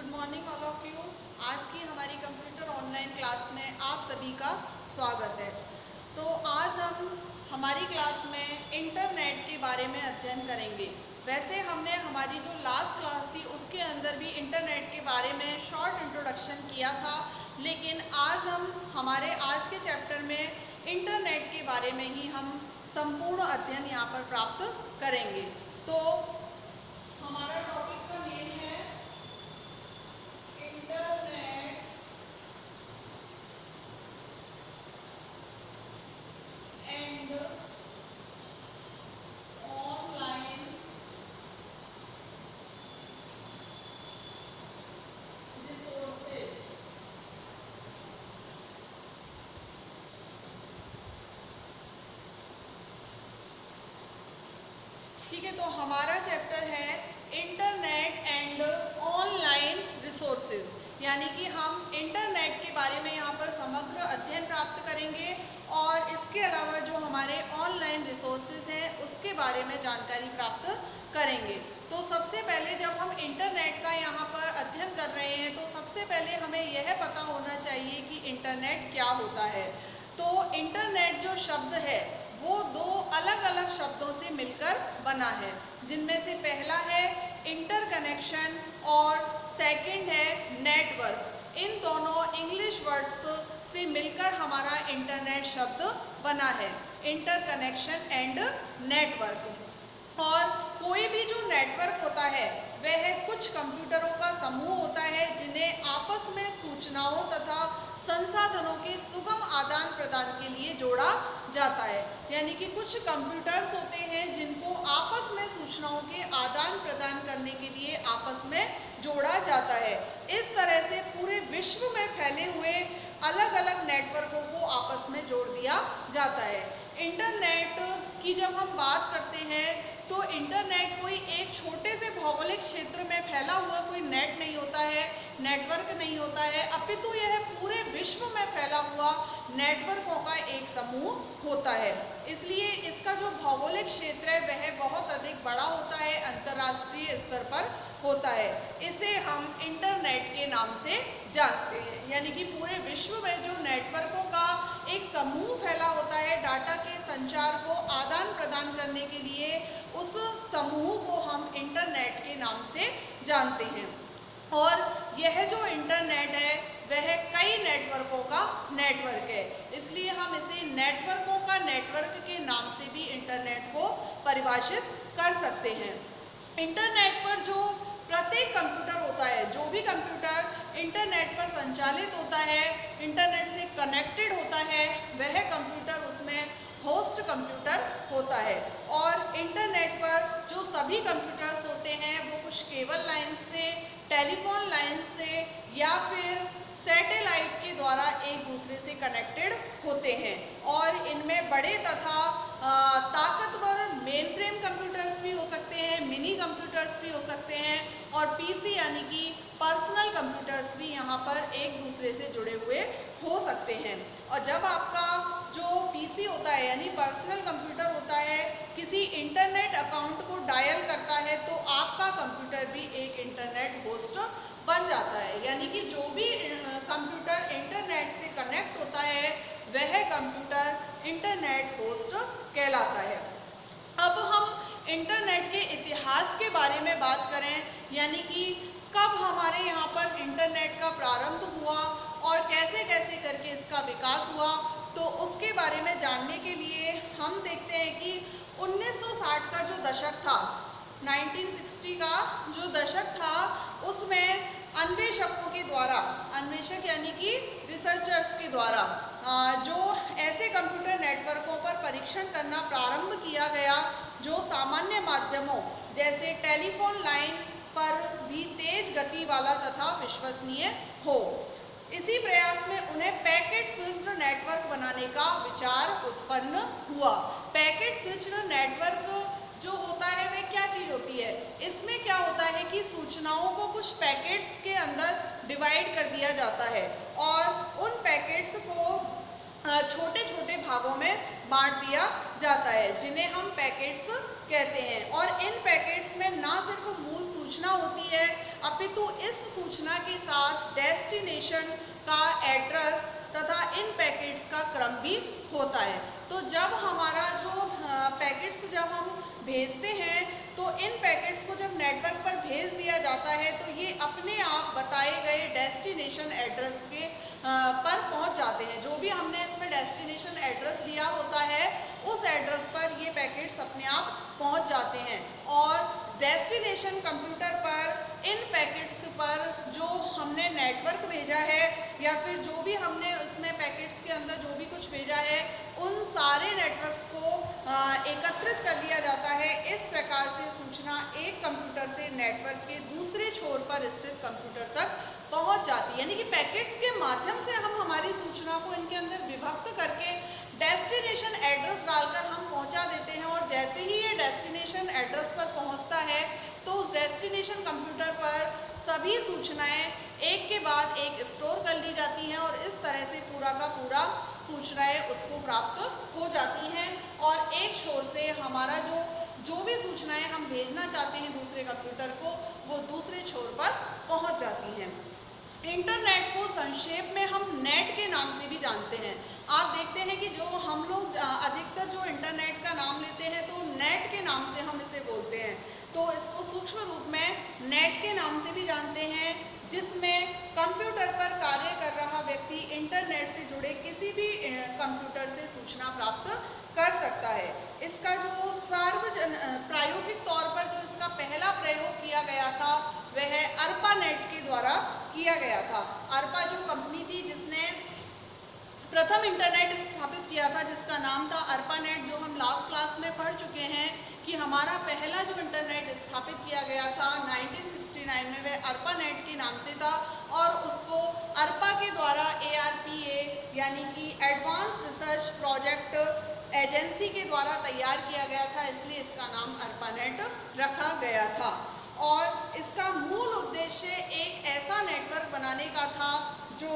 Good morning all of you. आज की हमारी कंप्यूटर ऑनलाइन क्लास में आप सभी का स्वागत है। तो आज हम हमारी क्लास में इंटरनेट के बारे में अध्ययन करेंगे। वैसे हमने हमारी जो लास्ट क्लास थी उसके अंदर भी इंटरनेट के बारे में शॉर्ट इंट्रोडक्शन किया था, लेकिन आज हम हमारे आज के चैप्टर में इंटरनेट के बारे में ही हम संपूर्ण अध्ययन यहाँ पर प्राप्त करेंगे। तो हमारा टॉपिक का नेम है इंटरनेट एंड ऑनलाइन रिसोर्सेज। ठीक है, तो हमारा चैप्टर है इंटरनेट एंड ऑनलाइन रिसोर्सेज, यानी कि हम इंटरनेट के बारे में यहाँ पर समग्र अध्ययन प्राप्त करेंगे और इसके अलावा जो हमारे ऑनलाइन रिसोर्सेज हैं उसके बारे में जानकारी प्राप्त करेंगे। तो सबसे पहले जब हम इंटरनेट का यहाँ पर अध्ययन कर रहे हैं तो सबसे पहले हमें यह पता होना चाहिए कि इंटरनेट क्या होता है। तो इंटरनेट जो शब्द है वो दो अलग अलग शब्दों से मिलकर बना है, जिनमें से पहला है इंटरकनेक्शन और सेकंड है नेटवर्क। इन दोनों इंग्लिश वर्ड्स से मिलकर हमारा इंटरनेट शब्द बना है, इंटरकनेक्शन एंड नेटवर्क। और कोई भी जो नेटवर्क होता है वह कुछ कंप्यूटरों का समूह होता है जिन्हें आपस में सूचनाओं तथा संसाधनों के सुगम आदान प्रदान के लिए जोड़ा जाता है। यानी कि कुछ कंप्यूटर्स होते हैं जिनको आपस में सूचनाओं के आदान प्रदान करने के लिए आपस में जोड़ा जाता है। इस तरह से पूरे विश्व में फैले हुए अलग अलग नेटवर्कों को आपस में जोड़ दिया जाता है। इंटरनेट की जब हम बात करते हैं तो इंटरनेट कोई एक छोटे से भौगोलिक क्षेत्र में फैला हुआ कोई नेट नहीं होता है, नेटवर्क नहीं होता है, अपितु यह पूरे विश्व में फैला हुआ नेटवर्कों का एक समूह होता है। इसलिए इसका जो भौगोलिक क्षेत्र है वह बहुत अधिक बड़ा होता है, अंतर्राष्ट्रीय स्तर पर होता है। इसे हम इंटरनेट के नाम से जानते हैं। यानी कि पूरे विश्व में जो नेटवर्कों का एक समूह फैला होता है डाटा के संचार को आदान प्रदान करने के लिए, उस समूह को हम इंटरनेट के नाम से जानते हैं। और यह जो इंटरनेट है वह कई नेटवर्कों का नेटवर्क है, इसलिए हम इसे नेटवर्कों का नेटवर्क के नाम से भी इंटरनेट को परिभाषित कर सकते हैं। इंटरनेट पर जो प्रत्येक कंप्यूटर होता है, जो भी कंप्यूटर इंटरनेट पर संचालित होता है, इंटरनेट से कनेक्टेड होता है, वह कंप्यूटर उसमें होस्ट कंप्यूटर होता है। और इंटरनेट पर जो सभी कंप्यूटर्स होते हैं वो कुछ केबल लाइन से, टेलीफोन लाइन से या फिर सैटेलाइट के द्वारा एक दूसरे से कनेक्टेड होते हैं। और इनमें बड़े तथा ताकतवर मेन फ्रेम कंप्यूटर्स भी हो सकते हैं, मिनी कंप्यूटर्स भी हो सकते हैं और पीसी यानी कि पर्सनल कंप्यूटर्स भी यहाँ पर एक दूसरे से जुड़े हुए हो सकते हैं। और जब आपका जो पीसी होता है यानी पर्सनल कंप्यूटर होता है किसी इंटरनेट अकाउंट को डायल करता है तो आपका कंप्यूटर भी एक इंटरनेट होस्ट बन जाता है। यानी कि जो भी कंप्यूटर इंटरनेट से कनेक्ट होता है वह कंप्यूटर इंटरनेट होस्ट कहलाता है। अब हम इंटरनेट के इतिहास के बारे में बात करें, यानी कि कब हमारे यहाँ पर इंटरनेट का प्रारंभ हुआ और कैसे कैसे करके इसका विकास हुआ, तो उसके बारे में जानने के लिए हम देखते हैं कि 1960 का जो दशक था, 1960 का जो दशक था, उसमें अन्वेषकों के द्वारा, अन्वेषक यानी कि रिसर्चर्स के द्वारा जो ऐसे कंप्यूटर नेटवर्कों पर परीक्षण करना प्रारंभ किया गया जो सामान्य माध्यमों जैसे टेलीफोन लाइन पर भी तेज गति वाला तथा विश्वसनीय हो। इसी प्रयास में उन्हें पैकेट स्विच्ड नेटवर्क बनाने का विचार उत्पन्न हुआ। पैकेट स्विच्ड नेटवर्क जो होता है वह क्या चीज़ होती है? इसमें क्या होता है कि सूचनाओं को कुछ पैकेट्स के अंदर डिवाइड कर दिया जाता है और उन पैकेट्स को छोटे छोटे भागों में बांट दिया जाता है, जिन्हें हम पैकेट्स कहते हैं। और इन पैकेट्स में ना सिर्फ मूल सूचना होती है अपितु इस सूचना के साथ डेस्टिनेशन का एड्रेस तथा इन पैकेट्स का क्रम भी होता है। तो जब हमारा जो पैकेट्स जब हम भेजते हैं तो इन पैकेट्स को जब नेटवर्क पर भेज दिया जाता है तो ये अपने आप बताए गए डेस्टिनेशन एड्रेस के पर पहुंच जाते हैं। जो भी हमने इसमें डेस्टिनेशन एड्रेस दिया होता है उस एड्रेस पर ये पैकेट्स अपने आप पहुंच जाते हैं और डेस्टिनेशन कंप्यूटर पर इन पैकेट्स पर जो हमने नेटवर्क भेजा है या फिर जो भी हमने उसमें पैकेट्स के अंदर जो भी कुछ भेजा है उन सारे नेटवर्क्स को एकत्रित कर लिया जाता है। इस प्रकार से सूचना एक कंप्यूटर से नेटवर्क के दूसरे छोर पर स्थित कंप्यूटर तक पहुंच जाती है। यानी कि पैकेट्स के माध्यम से हम हमारी सूचना को इनके अंदर विभक्त करके डेस्टिनेशन एड्रेस डालकर हम पहुंचा देते हैं और जैसे ही ये डेस्टिनेशन एड्रेस पर पहुंचता है तो उस डेस्टिनेशन कंप्यूटर पर सभी सूचनाएं एक के बाद एक स्टोर कर ली जाती हैं और इस तरह से पूरा का पूरा सूचनाएं उसको प्राप्त हो जाती हैं और एक छोर से हमारा जो भी सूचनाएं हम भेजना चाहते हैं दूसरे कंप्यूटर को वो दूसरे छोर पर पहुंच जाती हैं। इंटरनेट को संक्षेप में हम नेट के नाम से भी जानते हैं। आप देखते हैं कि जो हम लोग अधिकतर जो इंटरनेट का नाम लेते हैं तो नेट के नाम से हम इसे बोलते हैं। तो इसको सूक्ष्म रूप में नेट के नाम से भी जानते हैं, जिसमें कंप्यूटर पर कार्य कर रहा व्यक्ति इंटरनेट से जुड़े किसी भी कंप्यूटर से सूचना प्राप्त कर सकता है। इसका जो प्रायोगिक तौर पर जो इसका पहला प्रयोग किया गया था वह ARPANET के द्वारा किया गया था। ARPA जो कंपनी थी जिसने प्रथम इंटरनेट स्थापित किया था जिसका नाम था ARPANET, जो हम लास्ट क्लास में पढ़ चुके हैं कि हमारा पहला जो इंटरनेट स्थापित किया गया था 1969 में वह ARPANET के नाम से था और उसको ARPA के द्वारा ARPA यानी कि एडवांस रिसर्च प्रोजेक्ट एजेंसी के द्वारा तैयार किया गया था, इसलिए इसका नाम ARPANET रखा गया था। और इसका मूल उद्देश्य एक ऐसा नेटवर्क बनाने का था जो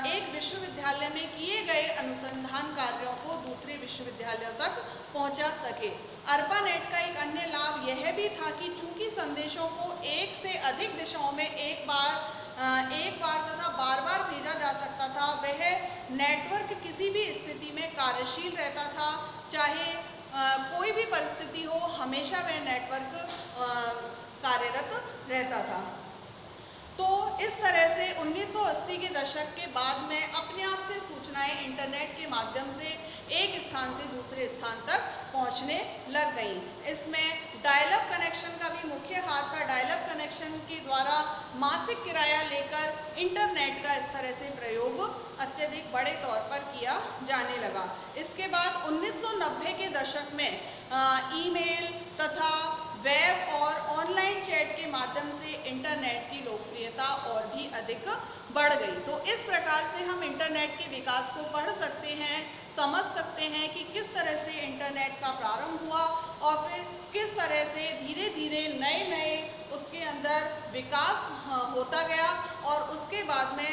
एक विश्वविद्यालय में किए गए अनुसंधान कार्यों को दूसरे विश्वविद्यालयों तक पहुंचा सके। ARPANET का एक अन्य लाभ यह भी था कि चूंकि संदेशों को एक से अधिक दिशाओं में एक बार तथा बार बार भेजा जा सकता था, वह नेटवर्क किसी भी स्थिति में कार्यशील रहता था। चाहे कोई भी परिस्थिति हो, हमेशा वह नेटवर्क कार्यरत रहता था। तो इस तरह से 1980 के दशक के बाद में अपने आप से सूचनाएं इंटरनेट के माध्यम से एक स्थान से दूसरे स्थान तक पहुंचने लग गई। इसमें डायल अप कनेक्शन का भी मुख्य हाथ था। डायल अप कनेक्शन के द्वारा मासिक किराया लेकर इंटरनेट का इस तरह से प्रयोग अत्यधिक बड़े तौर पर किया जाने लगा। इसके बाद 1990 के दशक में ईमेल तथा वेब और ऑनलाइन चैट के माध्यम से इंटरनेट की लोकप्रियता और भी अधिक बढ़ गई। तो इस प्रकार से हम इंटरनेट के विकास को पढ़ सकते हैं, समझ सकते हैं कि किस तरह से इंटरनेट का प्रारंभ हुआ और फिर किस तरह से धीरे धीरे नए उसके अंदर विकास होता गया और उसके बाद में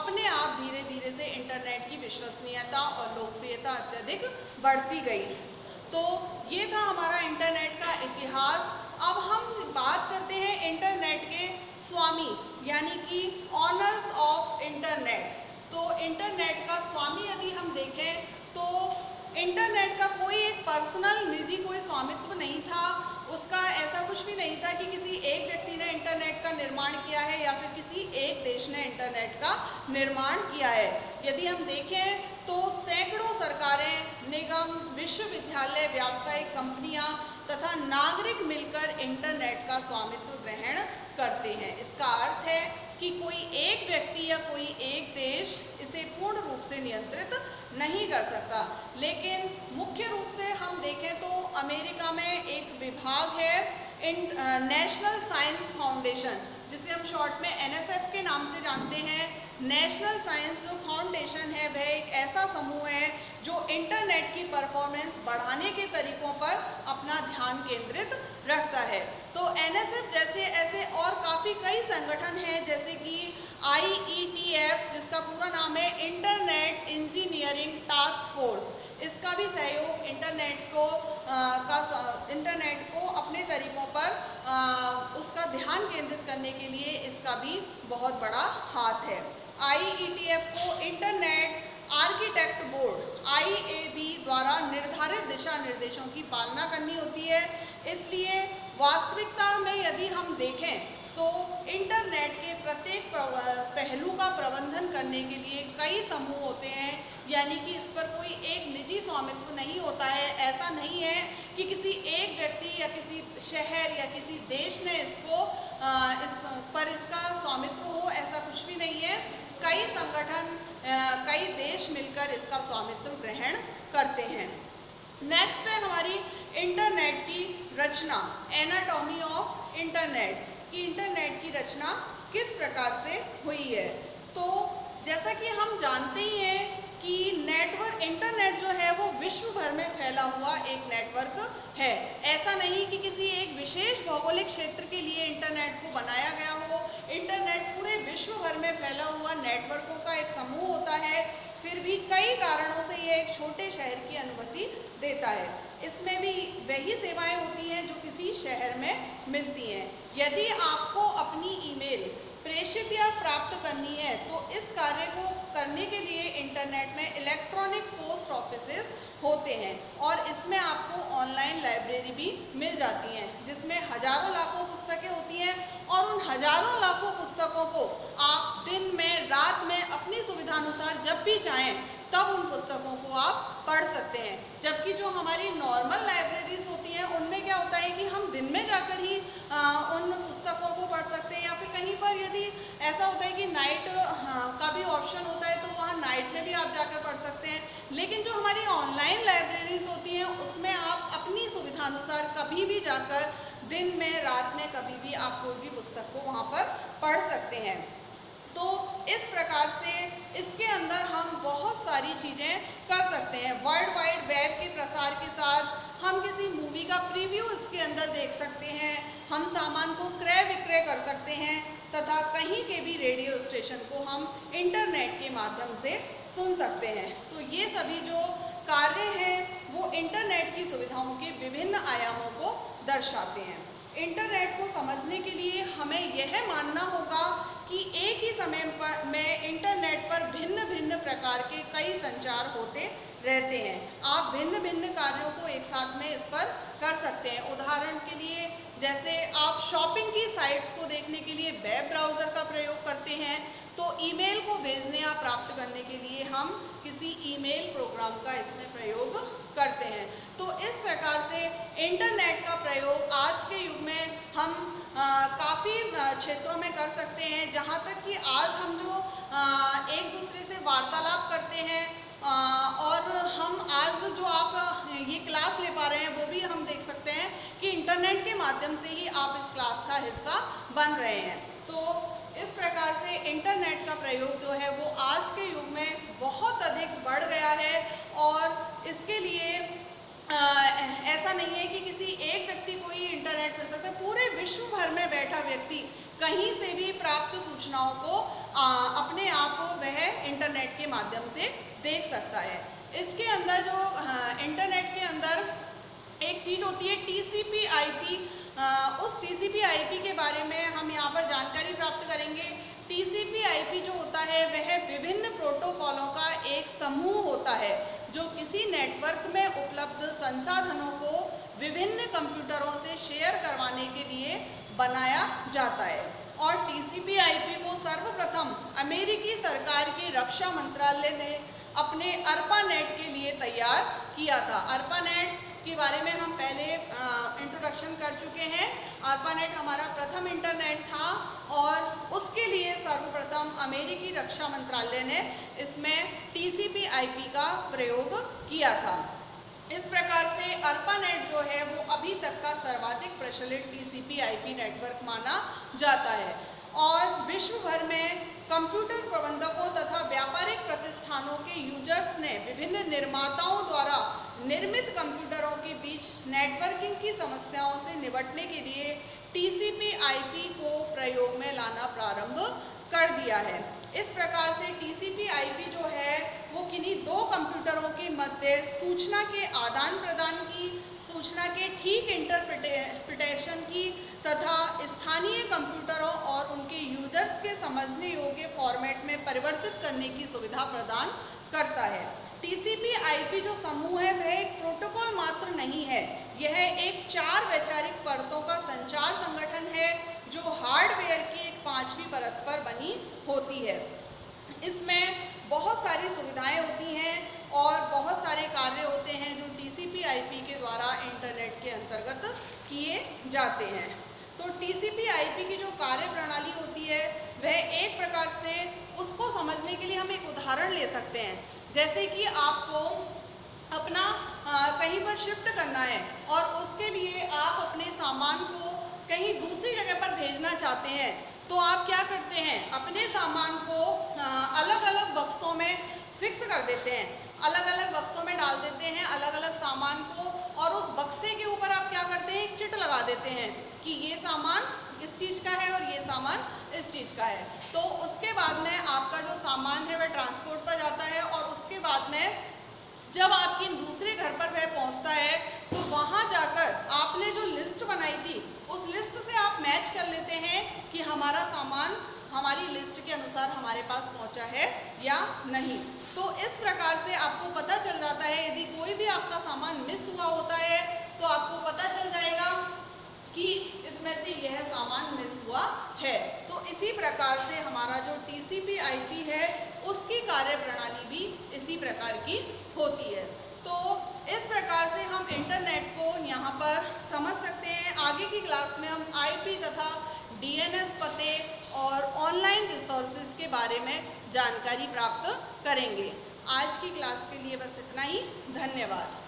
अपने आप धीरे धीरे से इंटरनेट की विश्वसनीयता और लोकप्रियता अत्यधिक बढ़ती गई। तो ये था हमारा इंटरनेट का इतिहास। अब हम बात करते हैं इंटरनेट के स्वामी यानी कि ऑनर्स ऑफ इंटरनेट। तो इंटरनेट का स्वामी यदि हम देखें तो इंटरनेट का कोई एक पर्सनल निजी कोई स्वामित्व नहीं था, उसका ऐसा कुछ भी नहीं था कि किसी एक व्यक्ति ने इंटरनेट का निर्माण किया है या फिर किसी एक देश ने इंटरनेट का निर्माण किया है। यदि हम देखें तो सैकड़ों सरकारें, निगम, विश्वविद्यालय, व्यावसायिक कंपनियां तथा नागरिक मिलकर इंटरनेट का स्वामित्व ग्रहण करते हैं। इसका अर्थ है कि कोई एक व्यक्ति या कोई एक देश इसे पूर्ण रूप से नियंत्रित नहीं कर सकता। लेकिन मुख्य रूप से हम देखें तो अमेरिका में एक विभाग है नेशनल साइंस फाउंडेशन, जिसे हम शॉर्ट में NSF के नाम से जानते हैं। नेशनल साइंस जो फाउंडेशन है वह एक ऐसा समूह है जो इंटरनेट की परफॉर्मेंस बढ़ाने के तरीकों पर अपना ध्यान केंद्रित रखता है। तो NSF जैसे ऐसे और काफ़ी कई संगठन हैं, जैसे कि IETF जिसका पूरा नाम है इंटरनेट इंजीनियरिंग टास्क फोर्स, इसका भी सहयोग इंटरनेट को अपने तरीकों पर उसका ध्यान केंद्रित करने के लिए इसका भी बहुत बड़ा हाथ है। IETF को इंटरनेट आर्किटेक्ट बोर्ड IAB द्वारा निर्धारित दिशा निर्देशों की पालना करनी होती है। इसलिए वास्तविकता में यदि हम देखें तो इंटरनेट के प्रत्येक पहलू का प्रबंधन करने के लिए कई समूह होते हैं, यानी कि इस पर कोई एक निजी स्वामित्व नहीं होता है। ऐसा नहीं है कि किसी एक व्यक्ति या किसी शहर या किसी देश ने इसका स्वामित्व हो, ऐसा कुछ भी नहीं है। कई संगठन, कई देश मिलकर इसका स्वामित्व ग्रहण करते हैं। नेक्स्ट है हमारी इंटरनेट की रचना, एनाटॉमी ऑफ इंटरनेट, कि इंटरनेट की रचना किस प्रकार से हुई है। तो जैसा कि हम जानते ही हैं कि इंटरनेट जो है वो विश्व भर में फैला हुआ एक नेटवर्क है। ऐसा नहीं कि किसी एक विशेष भौगोलिक क्षेत्र के लिए इंटरनेट को बनाया गया हो। इंटरनेट पूरे विश्व भर में फैला हुआ नेटवर्कों का एक समूह होता है। फिर भी कई कारणों से यह एक छोटे शहर की अनुमति देता है। इसमें भी वही सेवाएं होती हैं जो किसी शहर में मिलती हैं। यदि आपको अपनी ईमेल प्रेषित या प्राप्त करनी है तो इस कार्य को करने के लिए इंटरनेट में इलेक्ट्रॉनिक पोस्ट ऑफिसेस होते हैं और इसमें आपको ऑनलाइन लाइब्रेरी भी मिल जाती हैं, जिसमें हजारों लाखों पुस्तकें होती हैं और उन हजारों लाखों पुस्तकों को आप दिन में, रात में अपनी सुविधानुसार जब भी चाहें तब उन पुस्तकों को आप पढ़ सकते हैं। जबकि जो हमारी नॉर्मल लाइब्रेरीज होती हैं उनमें क्या होता है कि हम दिन में जाकर ही उन पुस्तकों को पढ़ सकते हैं, या फिर कहीं पर यदि ऐसा होता है कि नाइट का भी ऑप्शन होता है तो वहाँ नाइट में भी आप जाकर पढ़ सकते हैं। लेकिन जो हमारी ऑनलाइन लाइब्रेरीज होती हैं उसमें आप अपनी सुविधानुसार कभी भी जाकर दिन में, रात में, कभी भी आप कोई भी पुस्तक को वहाँ पर पढ़ सकते हैं। तो इस प्रकार से इसके अंदर हम बहुत सारी चीज़ें कर सकते हैं। वर्ल्ड वाइड वेब के प्रसार के साथ हम किसी मूवी का प्रीव्यू इसके अंदर देख सकते हैं, हम सामान को क्रय विक्रय कर सकते हैं तथा कहीं के भी रेडियो स्टेशन को हम इंटरनेट के माध्यम से सुन सकते हैं। तो ये सभी जो कार्य हैं वो इंटरनेट की सुविधाओं के विभिन्न आयामों को दर्शाते हैं। इंटरनेट को समझने के लिए हमें यह मानना होगा कि एक ही समय में इंटरनेट पर भिन्न भिन्न प्रकार के कई संचार होते रहते हैं। आप भिन्न भिन्न कार्यों को एक साथ में इस पर कर सकते हैं। उदाहरण के लिए जैसे आप शॉपिंग की साइट्स को देखने के लिए वेब ब्राउज़र का प्रयोग करते हैं, तो ईमेल को भेजने या प्राप्त करने के लिए हम किसी ईमेल प्रोग्राम का इसमें प्रयोग करते हैं। तो इस प्रकार से इंटरनेट का प्रयोग आज के युग में हम काफ़ी क्षेत्रों में कर सकते हैं। जहाँ तक कि आज हम जो एक दूसरे से वार्तालाप करते हैं और हम आज जो आप ये क्लास ले पा रहे हैं वो भी हम देख सकते हैं कि इंटरनेट के माध्यम से ही आप इस क्लास का हिस्सा बन रहे हैं। तो इस प्रकार से इंटरनेट का प्रयोग जो है वो आज के युग में बहुत अधिक बढ़ गया है और इसके लिए ऐसा नहीं है कि किसी एक व्यक्ति को ही इंटरनेट मिल सकता है। पूरे विश्व भर में बैठा व्यक्ति कहीं से भी प्राप्त सूचनाओं को अपने आप को वह इंटरनेट के माध्यम से देख सकता है। इसके अंदर जो इंटरनेट के अंदर एक चीज़ होती है TCP/IP। उस TCP/IP के बारे में हम यहाँ पर जानकारी प्राप्त करेंगे। TCP/IP जो होता है वह विभिन्न प्रोटोकॉलों का एक समूह होता है जो किसी नेटवर्क में उपलब्ध संसाधनों को विभिन्न कंप्यूटरों से शेयर करवाने के लिए बनाया जाता है। और TCP/IP को सर्वप्रथम अमेरिकी सरकार की रक्षा मंत्रालय ने अपने ARPANET के लिए तैयार किया था। ARPANET के बारे में हम पहले इंट्रोडक्शन कर चुके हैं। ARPANET हमारा प्रथम इंटरनेट था और उसके लिए सर्वप्रथम अमेरिकी रक्षा मंत्रालय ने इसमें TCP/IP का प्रयोग किया था। इस प्रकार से ARPANET जो है वो अभी तक का सर्वाधिक प्रचलित TCP/IP नेटवर्क माना जाता है और विश्व भर में कंप्यूटर प्रबंधकों तथा व्यापारिक प्रतिष्ठानों के यूजर्स ने विभिन्न निर्माताओं द्वारा निर्मित कंप्यूटरों के बीच नेटवर्किंग की समस्याओं से निपटने के लिए TCP/IP को प्रयोग में लाना प्रारंभ कर दिया है। इस प्रकार से TCP/IP जो है हो किन्हीं दो कंप्यूटरों के मध्य सूचना के आदान प्रदान की, सूचना के ठीक इंटरप्रिटेशन की तथा स्थानीय कंप्यूटरों और उनके यूजर्स के समझने योग्य फॉर्मेट में परिवर्तित करने की सुविधा प्रदान करता है। TCP/IP जो समूह है वह एक प्रोटोकॉल मात्र नहीं है, यह एक 4 वैचारिक परतों का संचार संगठन है जो हार्डवेयर की एक 5वीं परत पर बनी होती है। इसमें बहुत सारी सुविधाएं होती हैं और बहुत सारे कार्य होते हैं जो TCP/IP के द्वारा इंटरनेट के अंतर्गत किए जाते हैं। तो TCP/IP की जो कार्य प्रणाली होती है वह एक प्रकार से, उसको समझने के लिए हम एक उदाहरण ले सकते हैं। जैसे कि आपको अपना कहीं पर शिफ्ट करना है और उसके लिए आप अपने सामान को कहीं दूसरी जगह पर भेजना चाहते हैं, तो आप क्या करते हैं, अपने सामान को अलग अलग बक्सों में फिक्स कर देते हैं, अलग अलग बक्सों में डाल देते हैं अलग अलग सामान को, और उस बक्से के ऊपर आप क्या करते हैं, एक चिट लगा देते हैं कि ये सामान इस चीज़ का है और ये सामान इस चीज़ का है। तो उसके बाद में आपका जो सामान है वह ट्रांसपोर्ट पर जाता है और उसके बाद में जब आपके दूसरे घर पर वह पहुंचता है तो वहां जाकर आपने जो लिस्ट बनाई थी उस लिस्ट से आप मैच कर लेते हैं कि हमारा सामान हमारी लिस्ट के अनुसार हमारे पास पहुंचा है या नहीं। तो इस प्रकार से आपको पता चल जाता है, यदि कोई भी आपका सामान मिस हुआ होता है तो आपको पता चल जाएगा कि इसमें से यह सामान मिस हुआ है। तो इसी प्रकार से हमारा जो TCP/IP है उसकी कार्य प्रणाली भी इसी प्रकार की होती है। तो इस प्रकार से हम इंटरनेट को यहाँ पर समझ सकते हैं। आगे की क्लास में हम IP तथा DNS पते और ऑनलाइन रिसोर्सेज के बारे में जानकारी प्राप्त करेंगे। आज की क्लास के लिए बस इतना ही। धन्यवाद।